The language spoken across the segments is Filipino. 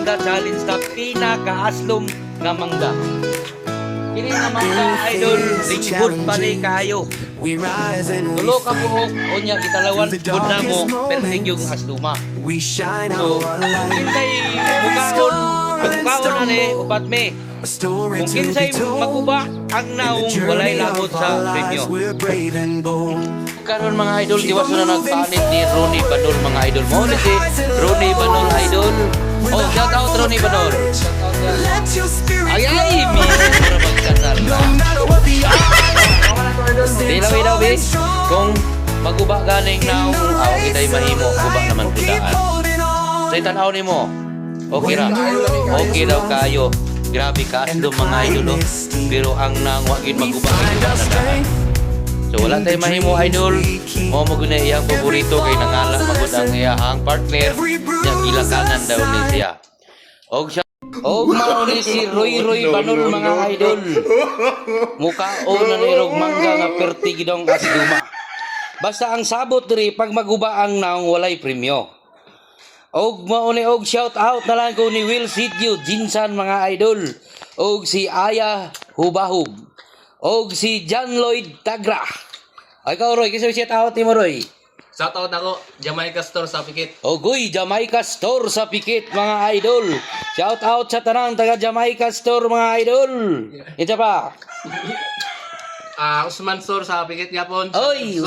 mangga challenge na pinakaaslom nga mangga. Kini nga mangga idol, ligibot pa ni kayo. Tulo ka buok, unya kitalawan pud na mo, pertig yung asluma. So, kinsay mukaon, pagkaon na ni, upat me. Kung kinsay makuba, ang naong walay labot sa premyo. Karon mga idol, iwas na nagpanit ni Ronnie Banol mga idol. Mo ni si Ronnie Banol idol. Oh, shout out Ronnie Banol. Ay, mi para magkasal na. Ilaw, bi. Kung maguba ganing naong awag kita'y mahimo, guba naman kudaan. Say tanaw ni mo. Okay ra. Okay daw kayo. Grabe kasdo mga idol. Pero ang nang wagin maguba kay guba na daan. So wala tayong mahimo idol. Mo guna iyang paborito kay nangala magud ang iyang partner. Nya gilakanan daw ni siya. Og mao ni si Roy Banol mga idol. Mukaon na ni rog mangga nga pertig dong asduma. Basta ang sabot diri pag maguba ang naong walay premyo. Og mao ni og shout out na lang ko ni Will Sidyo Jinsan mga idol. Og si Aya Hubahub. Og si John Lloyd Tagra. Ay ikaw Roy, kasi shout out ni mo Roy. Shout out ako, Jamaica Store sa Pikit. Ogoy, Jamaica Store sa Pikit mga idol. Shout out sa tanang taga Jamaica Store mga idol. Ito pa. Usman Store sa Pikit yapon. Oy,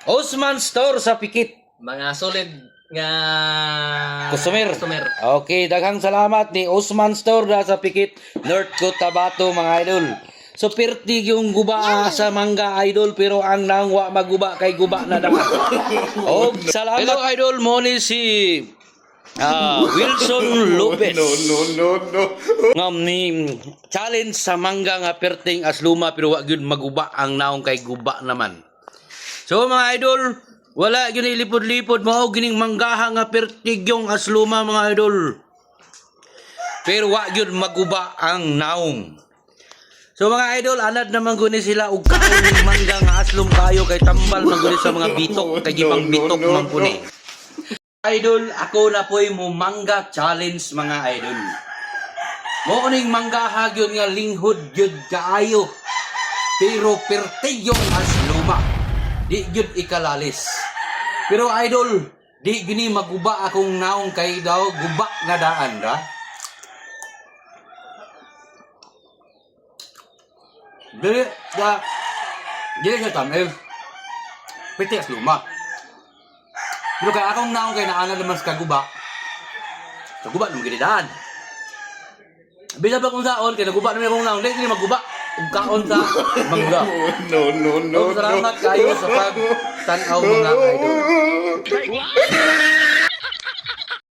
Usman Store sa Pikit. Mga solid nga Customer. customer. Okay, daghang salamat ni Usman Store da sa Pikit, North Cotabato mga idol. So pertig yung guba sa mangga idol pero ang nangwa maguba kay guba na daan. Oh, salamat. Hello idol mo ni si Wilson Lopez. No. Ngam ni challenge sa mangga nga perting asluma pero wa gyud maguba ang naong kay guba naman. So mga idol, wala gyud ilipod-lipod mao gining manggaha nga pertig yung asluma mga idol. Pero wa gyud maguba ang naong. So mga idol, anad naman guni sila og kaon ng mangga nga aslom kayo kay tambal man guni sa mga bitok kay gipang bitok man puni. Idol, ako na po'y mo mangga challenge mga idol. Mo uning mangga gyud nga linghod gyud kaayo. Pero pertig yung asluma. Di gyud ikalalis. Pero idol, di gini maguba akong naong kay daw guba nga daan ra. Dili siya tamil. Piti as luma. Pero kaya akong naong kay naana naman sa kaguba. Kaguba naman ginidaan. Bisa ba kung saon, kaya naguba naman akong naong. Hindi maguba. Kung kaon sa mangga. No. Salamat kayo sa pag-tanaw mga idol.